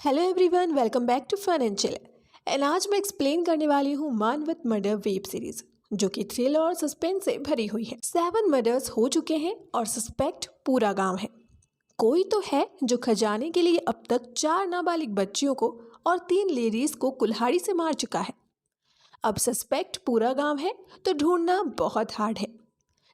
Hello everyone, welcome back to fun and chill. And आज मैं explain करने वाली हूँ मानवत मर्डर वेब सीरीज, जो कि थ्रिल और सस्पेंस से भरी हुई है। 7 मर्डर्स हो चुके हैं और सस्पेक्ट पूरा गांव है। कोई तो है जो खजाने के लिए अब तक 4 नाबालिग बच्चियों को और 3 लेडीज को कुल्हाड़ी से मार चुका है। अब सस्पेक्ट पूरा गांव है तो ढूंढना बहुत हार्ड है।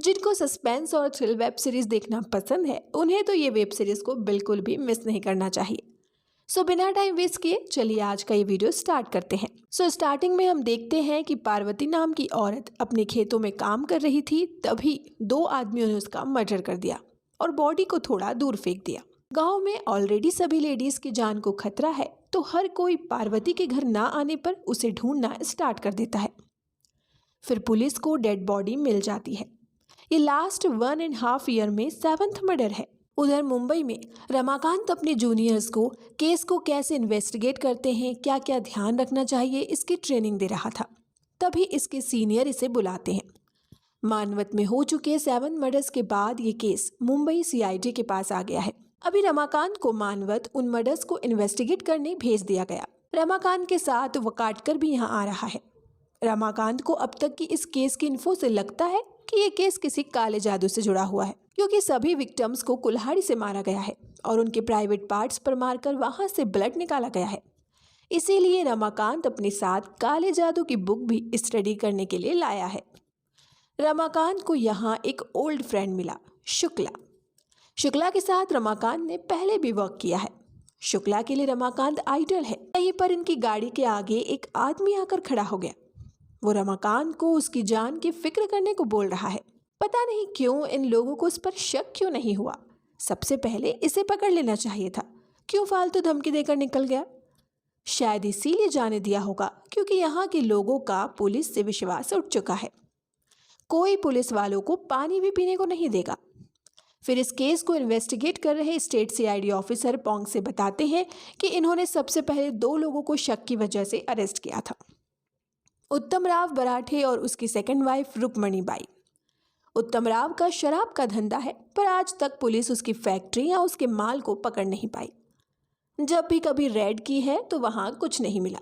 जिनको सस्पेंस और थ्रिल वेब सीरीज देखना पसंद है, उन्हें तो ये वेब सीरीज को बिल्कुल भी मिस नहीं करना चाहिए। सो बिना टाइम वेस्ट किए चलिए आज का ये वीडियो स्टार्ट करते हैं। स्टार्टिंग में हम देखते हैं कि पार्वती नाम की औरत अपने खेतों में काम कर रही थी, तभी 2 आदमियों ने उसका मर्डर कर दिया और बॉडी को थोड़ा दूर फेंक दिया। गांव में ऑलरेडी सभी लेडीज की जान को खतरा है, तो हर कोई पार्वती के घर ना आने पर उसे ढूंढना स्टार्ट कर देता है। फिर पुलिस को डेड बॉडी मिल जाती है। ये लास्ट 1.5 ईयर में 7th मर्डर है। उधर मुंबई में रमाकांत अपने जूनियर्स को केस को कैसे इन्वेस्टिगेट करते हैं, क्या क्या ध्यान रखना चाहिए, इसकी ट्रेनिंग दे रहा था। तभी इसके सीनियर इसे बुलाते हैं। मानवत में हो चुके 7 मर्डर्स के बाद ये केस मुंबई सीआईडी के पास आ गया है। अभी रमाकांत को मानवत उन मर्डर्स को इन्वेस्टिगेट करने भेज दिया गया। रमाकांत के साथ वकाटकर भी यहाँ आ रहा है। रमाकांत को अब तक की इस केस की इन्फो से लगता है कि ये केस किसी काले जादू से जुड़ा हुआ है, क्योंकि सभी विक्टिम्स को कुल्हाड़ी से मारा गया है और उनके प्राइवेट पार्ट्स पर मारकर वहां से ब्लड निकाला गया है। इसीलिए रमाकांत अपने साथ काले जादू की बुक भी स्टडी करने के लिए लाया है। रमाकांत को यहाँ एक ओल्ड फ्रेंड मिला, शुक्ला। शुक्ला के साथ रमाकांत ने पहले भी वर्क किया है। शुक्ला के लिए रमाकांत आइडल है। यहीं पर इनकी गाड़ी के आगे एक आदमी आकर खड़ा हो गया। वो रमाकांत को उसकी जान की फिक्र करने को बोल रहा है। पता नहीं क्यों इन लोगों को इस पर शक क्यों नहीं हुआ। सबसे पहले इसे पकड़ लेना चाहिए था। क्यों फालतू धमकी देकर निकल गया? शायद इसीलिए जाने दिया होगा क्योंकि यहाँ के लोगों का पुलिस से विश्वास उठ चुका है। कोई पुलिस वालों को पानी भी पीने को नहीं देगा। फिर इस केस को इन्वेस्टिगेट कर रहे स्टेट सीआईडी ऑफिसर पोंग से बताते हैं कि इन्होंने सबसे पहले 2 लोगों को शक की वजह से अरेस्ट किया था, उत्तम राव बराठे और उसकी सेकंड वाइफ रुक्मणी बाई। उत्तम राव का शराब का धंधा है, पर आज तक पुलिस उसकी फैक्ट्री या उसके माल को पकड़ नहीं पाई। जब भी कभी रेड की है तो वहां कुछ नहीं मिला।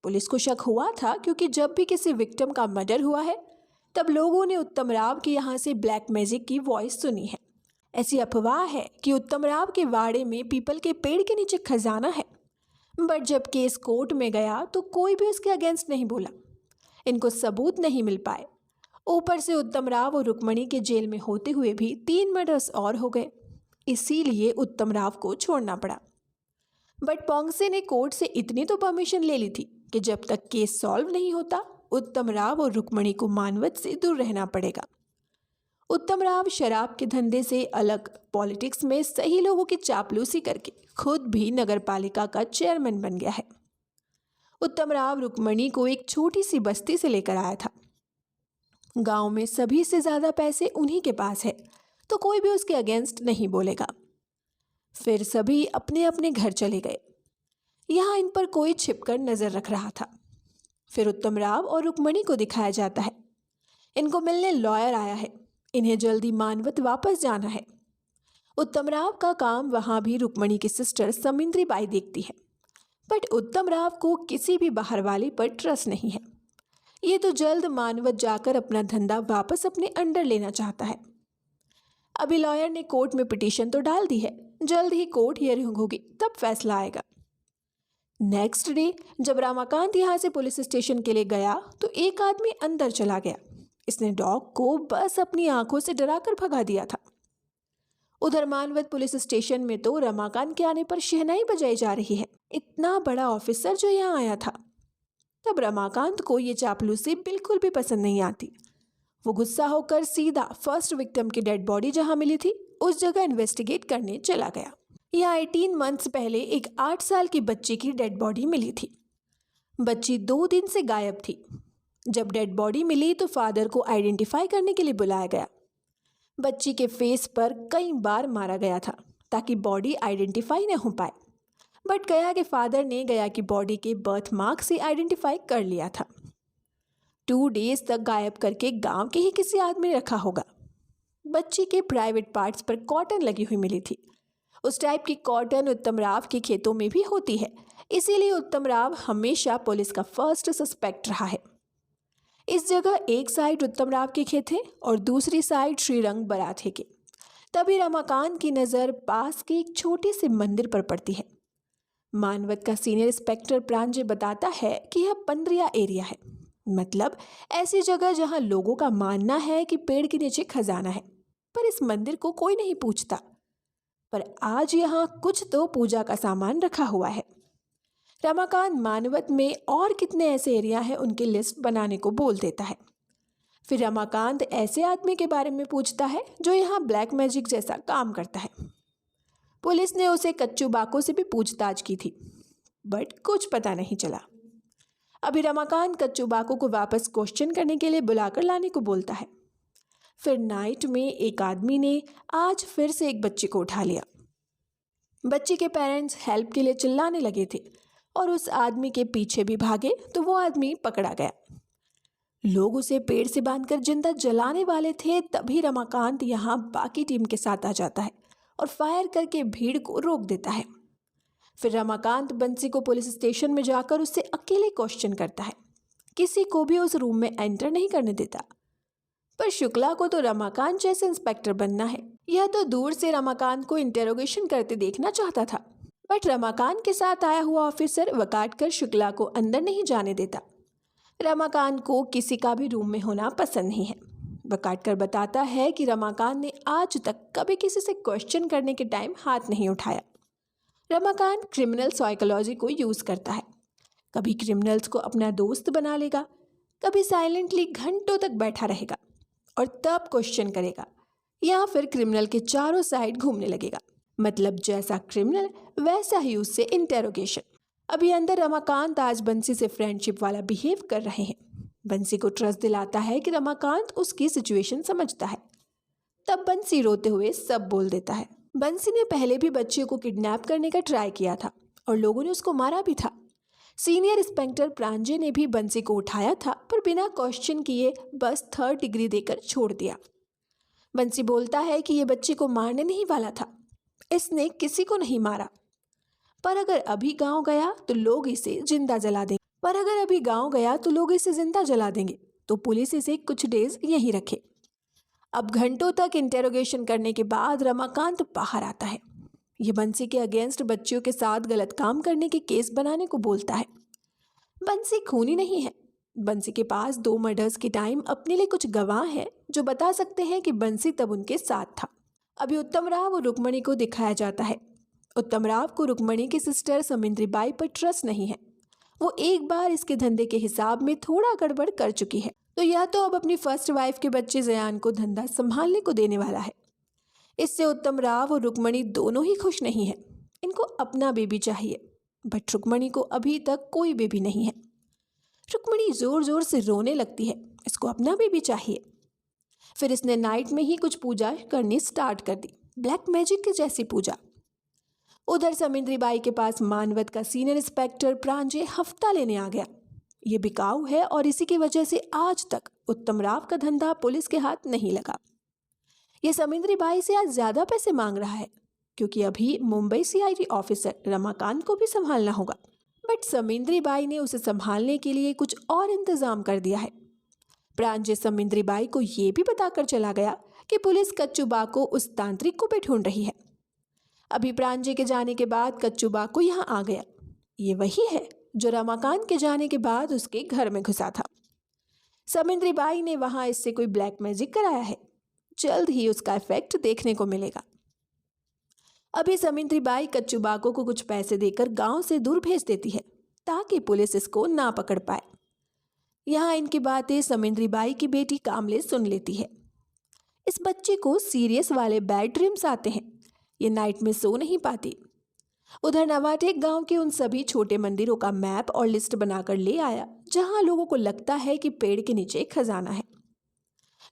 पुलिस को शक हुआ था क्योंकि जब भी किसी विक्टिम का मर्डर हुआ है, तब लोगों ने उत्तम राव के यहाँ से ब्लैक मैजिक की वॉइस सुनी है। ऐसी अफवाह है कि उत्तम राव के वाड़े में पीपल के पेड़ के नीचे खजाना है। बट जब केस कोर्ट में गया तो कोई भी उसके अगेंस्ट नहीं बोला। इनको सबूत नहीं मिल पाए। ऊपर से उत्तम राव और रुक्मणी के जेल में होते हुए भी 3 मर्डर्स और हो गए। इसीलिए उत्तम राव को छोड़ना पड़ा। बट पोंगसे ने कोर्ट से इतनी तो परमिशन ले ली थी कि जब तक केस सॉल्व नहीं होता, उत्तम राव और रुक्मणी को मानवत से दूर रहना पड़ेगा। उत्तम राव शराब के धंधे से अलग पॉलिटिक्स में सही लोगों की चापलूसी करके खुद भी नगरपालिका का चेयरमैन बन गया है। उत्तम राव रुक्मणी को एक छोटी सी बस्ती से लेकर आया था। गांव में सभी से ज्यादा पैसे उन्हीं के पास है, तो कोई भी उसके अगेंस्ट नहीं बोलेगा। फिर सभी अपने अपने घर चले गए। यहाँ इन पर कोई छिपकर नजर रख रहा था। फिर उत्तम राव और रुक्मणी को दिखाया जाता है। इनको मिलने लॉयर आया है। इन्हें जल्दी मानवत वापस जाना है। उत्तम राव का काम वहां भी रुक्मणी की सिस्टर समिंद्री बाई देखती है। बट उत्तम राव को किसी भी बाहर वाले पर ट्रस्ट नहीं है। ये तो जल्द मानवत जाकर अपना धंधा वापस अपने अंडर लेना चाहता है। अभी लॉयर ने कोर्ट में पिटीशन तो डाल दी है, जल्द ही कोर्ट हियरिंग होगी, तब फैसला आएगा। नेक्स्ट डे जब रमाकांत यहाँ से पुलिस स्टेशन के लिए गया तो एक आदमी अंदर चला गया। इसने डॉग को बस अपनी आंखों से डराकर भगा दिया था। उधर मानवत पुलिस स्टेशन में तो रमाकांत के आने पर शहनाई बजाई जा रही है। इतना बड़ा ऑफिसर जो यहाँ आया था। तब रमाकांत को ये चापलूसी बिल्कुल भी पसंद नहीं आती। वो गुस्सा होकर सीधा फर्स्ट विक्टिम की डेड बॉडी जहां मिली थी उस जगह इन्वेस्टिगेट करने चला गया। यहाँ 18 मंथ्स पहले एक 8 साल की बच्ची की डेड बॉडी मिली थी। बच्ची 2 दिन से गायब थी। जब डेड बॉडी मिली तो फादर को आइडेंटिफाई करने के लिए बुलाया गया। बच्ची के फेस पर कई बार मारा गया था ताकि बॉडी आइडेंटिफाई न हो पाए। बट गया के फादर ने गया की बॉडी के बर्थ मार्क से आइडेंटिफाई कर लिया था। 2 डेज तक गायब करके गांव के ही किसी आदमी ने रखा होगा। बच्ची के प्राइवेट पार्ट्स पर कॉटन लगी हुई मिली थी। उस टाइप की कॉटन उत्तम राव के खेतों में भी होती है, इसीलिए उत्तम राव हमेशा पुलिस का फर्स्ट सस्पेक्ट रहा है। इस जगह एक साइड उत्तम राव के खेत है और दूसरी साइड श्रीरंग बराथे के। तभी रमाकांत की नज़र पास के एक छोटे से मंदिर पर पड़ती है। मानवत का सीनियर इंस्पेक्टर प्रांजय बताता है कि यह पंद्रिया एरिया है, मतलब ऐसी जगह जहां लोगों का मानना है कि पेड़ के नीचे खजाना है, पर इस मंदिर को कोई नहीं पूछता। पर आज यहाँ कुछ तो पूजा का सामान रखा हुआ है। रमाकांत मानवत में और कितने ऐसे एरिया हैं उनकी लिस्ट बनाने को बोल देता है। फिर रमाकांत ऐसे आदमी के बारे में पूछता है जो यहाँ ब्लैक मैजिक जैसा काम करता है। पुलिस ने उसे कच्चू बाको से भी पूछताछ की थी, बट कुछ पता नहीं चला। अभी रमाकांत कच्चू बाको को वापस क्वेश्चन करने के लिए बुलाकर लाने को बोलता है। फिर नाइट में एक आदमी ने आज फिर से एक बच्चे को उठा लिया। बच्चे के पेरेंट्स हेल्प के लिए चिल्लाने लगे थे और उस आदमी के पीछे भी भागे तो वो आदमी पकड़ा गया। लोग उसे पेड़ से बांधकर जिंदा जलाने वाले थे, तभी रमाकांत यहाँ बाकी टीम के साथ आ जाता है और फायर करके भीड़ को रोक देता है। फिर रमाकांत बंसी को पुलिस स्टेशन में जाकर उससे अकेले क्वेश्चन करता है। किसी को भी उस रूम में एंटर नहीं करने देता। पर शुक्ला को तो रमाकांत जैसे इंस्पेक्टर बनना है। यह तो दूर से रमाकांत को इंटेरोगेशन करते देखना चाहता था, बट रमाकांत के साथ आया हुआ ऑफिसर वकाट कर शुक्ला को अंदर नहीं जाने देता। रमाकांत को किसी का भी रूम में होना पसंद नहीं है। वकाटकर बताता है कि रमाकांत ने आज तक कभी किसी से क्वेश्चन करने के टाइम हाथ नहीं उठाया। रमाकांत क्रिमिनल साइकोलॉजी को यूज़ करता है। कभी क्रिमिनल्स को अपना दोस्त बना लेगा, कभी साइलेंटली घंटों तक बैठा रहेगा और तब क्वेश्चन करेगा, या फिर क्रिमिनल के चारों साइड घूमने लगेगा। मतलब जैसा क्रिमिनल वैसा ही उससे इंटेरोगेशन। अभी अंदर रमाकांत आज बंसी से फ्रेंडशिप वाला बिहेव कर रहे हैं। बंसी को ट्रस्ट दिलाता है कि रमाकांत उसकी सिचुएशन समझता है। तब बंसी रोते हुए सब बोल देता है। बंसी ने पहले भी बच्चे को किडनैप करने का ट्राई किया था और लोगों ने उसको मारा भी था। सीनियर इंस्पेक्टर प्रांजय ने भी बंसी को उठाया था, पर बिना क्वेश्चन किए बस 3rd डिग्री देकर छोड़ दिया। बंसी बोलता है कि ये बच्चे को मारने नहीं वाला था, इसने किसी को नहीं मारा। पर अगर अभी गांव गया तो लोग इसे जिंदा जला देंगे, तो पुलिस इसे कुछ डेज यहीं रखे। अब घंटों तक इंटेरोगेशन करने के बाद रमाकांत बाहर आता है। ये बंसी के अगेंस्ट बच्चियों के साथ गलत काम करने के केस बनाने को बोलता है। बंसी खूनी नहीं है। बंसी के पास 2 मर्डर्स के टाइम अपने लिए कुछ गवाह हैं जो बता सकते हैं कि बंसी तब उनके साथ था। अभी उत्तम राव और रुक्मणी को दिखाया जाता है। उत्तम राव को रुक्मणी की सिस्टर समिंद्री बाई पर ट्रस्ट नहीं है। वो एक बार इसके धंधे के हिसाब में थोड़ा गड़बड़ कर चुकी है, तो यह तो अब अपनी फर्स्ट वाइफ के बच्चे जयान को धंधा संभालने को देने वाला है। इससे उत्तम राव और रुक्मणी दोनों ही खुश नहीं है। इनको अपना बेबी चाहिए, बट रुक्मणी को अभी तक कोई बेबी नहीं है। रुक्मणी जोर जोर से रोने लगती है, इसको अपना बेबी चाहिए। फिर इसने नाइट में ही कुछ पूजा करनी स्टार्ट कर दी, ब्लैक मैजिक की जैसी पूजा। उधर समिंद्री बाई के पास मानवत का सीनियर इंस्पेक्टर प्रांजय हफ्ता लेने आ गया। ये बिकाऊ है और इसी की वजह से आज तक उत्तम राव का धंधा पुलिस के हाथ नहीं लगा। ये समिंद्री बाई से आज ज़्यादा पैसे मांग रहा है, क्योंकि अभी मुंबई CID ऑफिसर रमाकांत को भी संभालना होगा। बट समिंद्री बाई ने उसे संभालने के लिए कुछ और इंतजाम कर दिया है। प्रांजय समिंद्री बाई को ये भी बताकर चला गया कि पुलिस कच्चू बाको उस तांत्रिक को भी ढूंढ रही है। अभी प्रांजय के जाने के बाद कच्चू बाको यहाँ आ गया। ये वही है जो रमाकांत के जाने के बाद उसके घर में घुसा था। समिंद्री बाई ने वहाँ इससे कोई ब्लैक मैजिक कराया है। जल्द ही उसका इफेक्ट देखने को मिलेगा। अभी समिंद्री बाई कच्चू बाको को कुछ पैसे देकर गांव से दूर भेज देती है ताकि पुलिस इसको ना पकड़ पाए। यहाँ इनकी बातें समिंद्री बाई की बेटी कामले सुन लेती है। इस बच्चे को सीरियस वाले बैड ड्रीम्स आते हैं, ये नाइट में सो नहीं पाती। उधर नवाटेक गांव के उन सभी छोटे मंदिरों का मैप और लिस्ट बनाकर ले आया जहां लोगों को लगता है कि पेड़ के नीचे खजाना है।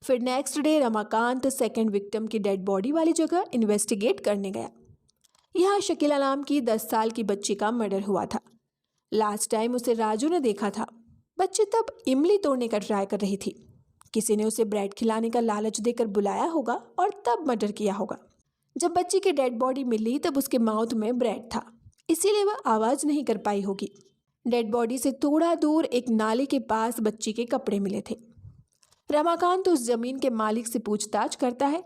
फिर next day Ramakant second victim की डेड बॉडी वाली जगह इन्वेस्टिगेट करने गया। यहाँ शकीला नाम की 10 साल की बच्ची का मर्डर हुआ था। लास्ट टाइम उसे राजू ने देखा था। बच्ची तब इमली तोड़ने का ट्राई कर रही थी। किसी ने उसे ब्रेड खिलाने का लालच देकर बुलाया होगा और तब मर्डर किया होगा। जब बच्ची की डेड बॉडी मिली तब उसके माउथ में ब्रेड था, इसीलिए वह आवाज नहीं कर पाई होगी। डेड बॉडी से थोड़ा दूर एक नाले के पास बच्ची के कपड़े मिले थे। रमाकांत उस जमीन के मालिक से पूछताछ करता है।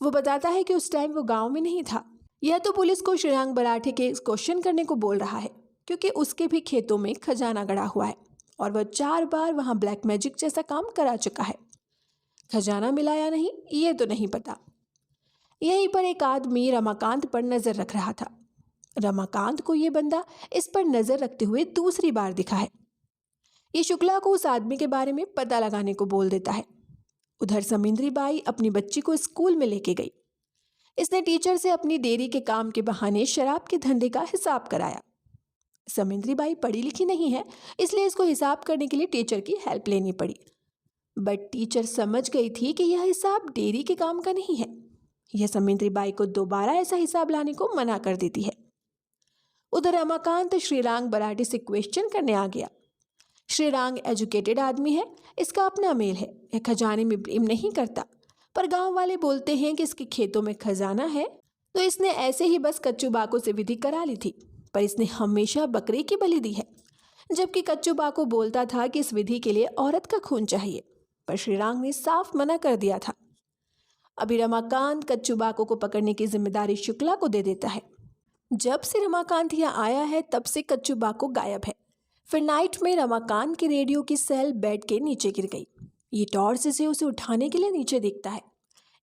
वो बताता है कि उस टाइम वो गांव में नहीं था। यह तो पुलिस को श्रीरांग बराठे के क्वेश्चन करने को बोल रहा है, क्योंकि उसके भी खेतों में खजाना गड़ा हुआ है और वह 4 बार वहां ब्लैक मैजिक जैसा काम करा चुका है। खजाना मिला या नहीं ये तो नहीं पता। यहीं पर एक आदमी रमाकांत पर नजर रख रहा था। रमाकांत को ये बंदा इस पर नजर रखते हुए दूसरी बार दिखा है। ये शुक्ला को उस आदमी के बारे में पता लगाने को बोल देता है। उधर समिंद्री बाई अपनी बच्ची को स्कूल में लेके गई। इसने टीचर से अपनी डेयरी के काम के बहाने शराब के धंधे का हिसाब कराया। समिंद्री बाई पढ़ी लिखी नहीं है, इसलिए इसको हिसाब करने के लिए टीचर की हेल्प लेनी पड़ी। बट टीचर समझ गई थी कि यह हिसाब डेयरी के काम का नहीं है। यह समिंद्री बाई को दोबारा ऐसा हिसाब लाने को मना कर देती है। उधर रमाकांत श्रीरांग बराठे से क्वेश्चन करने आ गया। श्रीरांग एजुकेटेड आदमी है, इसका अपना मेल है, यह खजाने में ब्लेम नहीं करता, पर गांव वाले बोलते हैं कि इसके खेतों में खजाना है, तो इसने ऐसे ही बस कच्चू बाको से विधि करा ली थी, पर इसने हमेशा बकरे की बलि दी है। जबकि कच्चू बाको बोलता था कि इस विधि के लिए औरत का खून चाहिए, पर श्रीरांग ने साफ मना कर दिया था। अभी रमाकांत कच्चू बाको को पकड़ने की जिम्मेदारी शुक्ला को दे देता है। जब से रमाकांत यहाँ आया है तब से कच्चू बाको गायब है। फिर नाइट में रमाकांत की रेडियो की सेल बेड के नीचे गिर गई। ये टॉर्च से उसे उठाने के लिए नीचे देखता है।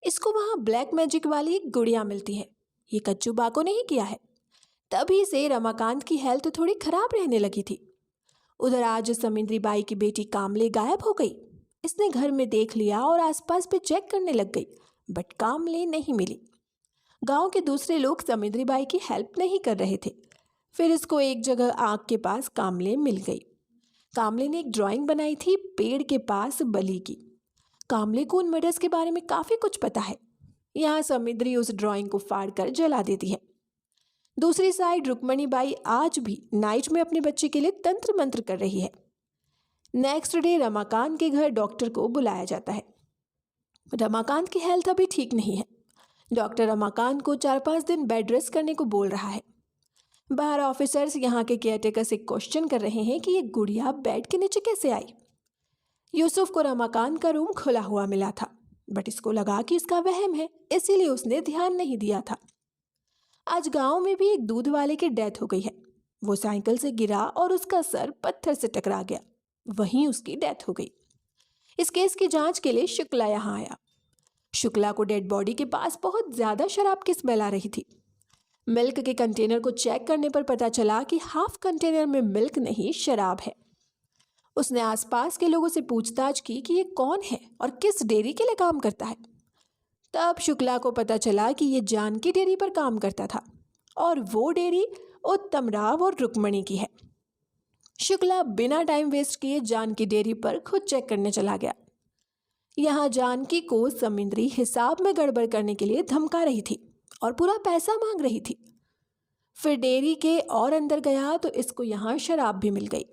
इसको वहाँ ब्लैक मैजिक वाली एक गुड़िया मिलती है। ये कच्चू बाको ने ही किया है। तभी से रमाकांत की हेल्थ थोड़ी खराब रहने लगी थी। उधर आज समिंद्री बाई की बेटी कामले गायब हो गई। इसने घर में देख लिया और आसपास पे चेक करने लग गई, बट कामले नहीं मिली। गांव के दूसरे लोग समिंद्री बाई की हेल्प नहीं कर रहे थे। फिर इसको एक जगह आग के पास कामले मिल गई। कामले ने एक ड्राइंग बनाई थी पेड़ के पास बलि की। कामले को उन मर्डर्स के बारे में काफ़ी कुछ पता है। यहाँ समिंद्री उस ड्राइंग को फाड़ कर जला देती है। दूसरी साइड रुक्मणी बाई आज भी नाइट में अपने बच्चे के लिए तंत्र मंत्र कर रही है। नेक्स्ट डे रमाकांत के घर डॉक्टर को बुलाया जाता है। रमाकांत की हेल्थ अभी ठीक नहीं है। डॉक्टर रमाकांत को 4-5 दिन बेड रेस्ट करने को बोल रहा है। बाहर ऑफिसर्स यहाँ के केयरटेकर से क्वेश्चन कर रहे हैं कि ये गुड़िया बेड के नीचे कैसे आई। यूसुफ को रमाकांत का रूम खुला हुआ मिला था, बट इसको लगा कि इसका वहम है, इसीलिए उसने ध्यान नहीं दिया था। आज गांव में भी एक दूध वाले की डेथ हो गई है। वो साइकिल से गिरा और उसका सर पत्थर से टकरा गया, वहीं उसकी डेथ हो गई। इस केस की जांच के लिए शुक्ला यहाँ आया। शुक्ला को डेड बॉडी के पास बहुत ज्यादा शराब की स्मेल आ रही थी। मिल्क के कंटेनर को चेक करने पर पता चला कि हाफ कंटेनर में मिल्क नहीं शराब है। उसने आसपास के लोगों से पूछताछ की कि ये कौन है और किस डेयरी के लिए काम करता है। तब शुक्ला को पता चला कि ये जानकी डेयरी पर काम करता था और वो डेयरी उत्तम राव और रुक्मणी की है। शुक्ला बिना टाइम वेस्ट किए जानकी डेयरी पर खुद चेक करने चला गया। यहाँ जानकी को समिंद्री हिसाब में गड़बड़ करने के लिए धमका रही थी और पूरा पैसा मांग रही थी। फिर डेयरी के और अंदर गया तो इसको यहाँ शराब भी मिल गई।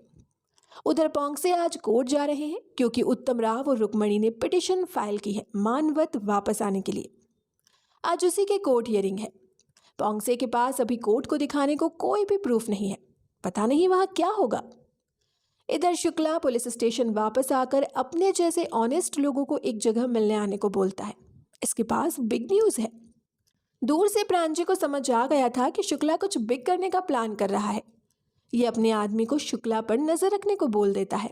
उधर पोंगसे आज कोर्ट जा रहे हैं क्योंकि उत्तम राव और रुक्मणी ने पिटिशन फाइल की है मानवत वापस आने के लिए। आज उसी के कोर्ट हियरिंग है। पोंगसे के पास अभी कोर्ट को दिखाने को कोई भी प्रूफ नहीं है। पता नहीं वहाँ क्या होगा। इधर शुक्ला पुलिस स्टेशन वापस आकर अपने जैसे ऑनेस्ट लोगों को एक जगह मिलने आने को बोलता है। इसके पास बिग न्यूज़ है। दूर से प्रांजि को समझ आ गया था कि शुक्ला कुछ बिग करने का प्लान कर रहा है। ये अपने आदमी को शुक्ला पर नजर रखने को बोल देता है।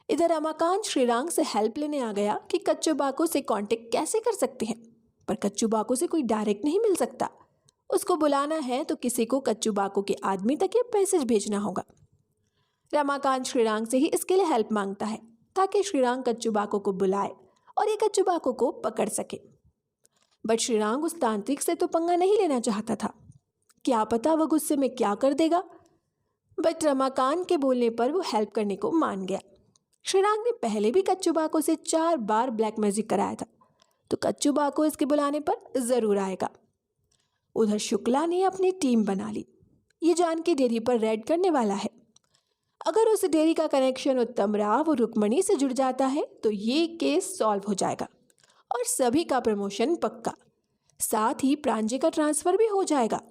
इधर रमाकांत श्रीरांग से हेल्प लेने आ गया कि कच्चू बाको से कांटेक्ट कैसे कर सकते हैं, पर कच्चू बाको से कोई डायरेक्ट नहीं मिल सकता। उसको बुलाना है तो किसी को कच्चू बाको के आदमी तक ये मैसेज भेजना होगा। रमाकांत श्रीरांग से ही इसके लिए हेल्प मांगता है ताकि श्रीरांग कच्चू बाको को बुलाए और ये कच्चू बाको को पकड़ सके। बट श्रीरांग उस तांत्रिक से तो पंगा नहीं लेना चाहता था। क्या पता वो गुस्से में क्या कर देगा। बट रमाकांत के बोलने पर वो हेल्प करने को मान गया। श्रीरांग ने पहले भी कच्चू बाको से 4 बार ब्लैक मैजिक कराया था, तो कच्चू बाको इसके बुलाने पर जरूर आएगा। उधर शुक्ला ने अपनी टीम बना ली। ये जानकी डेयरी पर रेड करने वाला है। अगर उस डेयरी का कनेक्शन उत्तम राव और रुक्मणी से जुड़ जाता है तो ये केस सॉल्व हो जाएगा और सभी का प्रमोशन पक्का। साथ ही प्रांजय का ट्रांसफर भी हो जाएगा।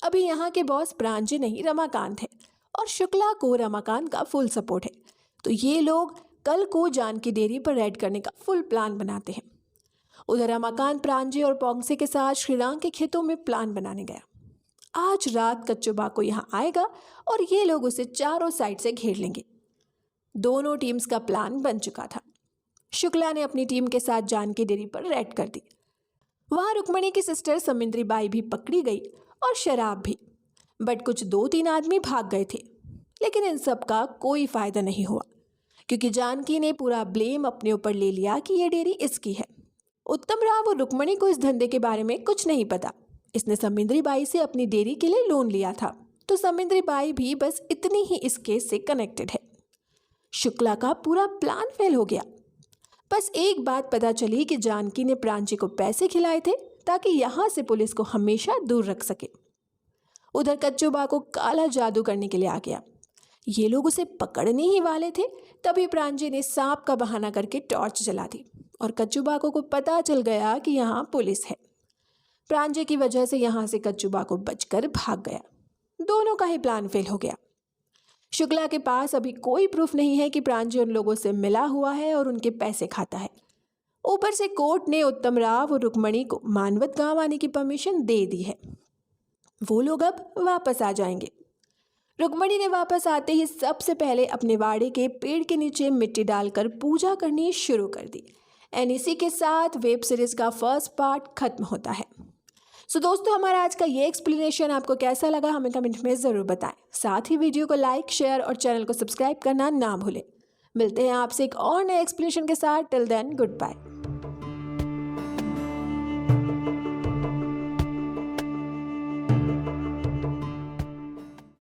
अभी यहाँ के बॉस प्रांजय नहीं रमाकांत है और शुक्ला को रमाकांत का फुल सपोर्ट है। तो ये लोग कल को जानकी डेयरी पर रेड करने का फुल प्लान बनाते हैं। उधर रमाकांत प्रांजय और पोंगसे के साथ श्रीराम के खेतों में प्लान बनाने गया। आज रात कच्चू बाको यहाँ आएगा और ये लोग उसे चारों साइड से घेर लेंगे। दोनों टीम्स का प्लान बन चुका था। शुक्ला ने अपनी टीम के साथ जानकी डेयरी पर रेड कर दी। वहां रुक्मणी की सिस्टर समिंद्री बाई भी पकड़ी गई और शराब भी। बट कुछ 2-3 आदमी भाग गए थे, लेकिन इन सब का कोई फायदा नहीं हुआ क्योंकि जानकी ने पूरा ब्लेम अपने ऊपर ले लिया कि यह डेयरी इसकी है। उत्तम राव और रुक्मणी को इस धंधे के बारे में कुछ नहीं पता। इसने समिंद्री बाई से अपनी डेयरी के लिए लोन लिया था, तो समिंद्री बाई भी बस इतनी ही इस केस से कनेक्टेड है। शुक्ला का पूरा प्लान फेल हो गया। बस एक बात पता चली कि जानकी ने प्रांजय को पैसे खिलाए थे ताकि यहाँ से पुलिस को हमेशा दूर रख सके। उधर कच्चू बाको काला जादू करने के लिए आ गया। ये लोग उसे पकड़ने ही वाले थे, तभी प्रांजय ने सांप का बहाना करके टॉर्च जला दी और कच्चू बाको को पता चल गया कि यहाँ पुलिस है। प्रांजय की वजह से यहाँ से कच्चू बाको बचकर भाग गया। दोनों का ही प्लान फेल हो गया। शुक्ला के पास अभी कोई प्रूफ नहीं है कि प्रांजय उन लोगों से मिला हुआ है और उनके पैसे खाता है। ऊपर से कोर्ट ने उत्तम राव और रुक्मणी को मानवत गांव आने की परमिशन दे दी है। वो लोग अब वापस आ जाएंगे। रुक्मणी ने वापस आते ही सबसे पहले अपने वाड़े के पेड़ के नीचे मिट्टी डालकर पूजा करनी शुरू कर दी। इसी के साथ वेब सीरीज का फर्स्ट पार्ट खत्म होता है। सो दोस्तों, हमारा आज का ये एक्सप्लेनेशन आपको कैसा लगा हमें कमेंट में ज़रूर बताएं। साथ ही वीडियो को लाइक, शेयर और चैनल को सब्सक्राइब करना ना भूलें। मिलते हैं आपसे एक और नए एक्सप्लेनेशन के साथ। Till then, good bye.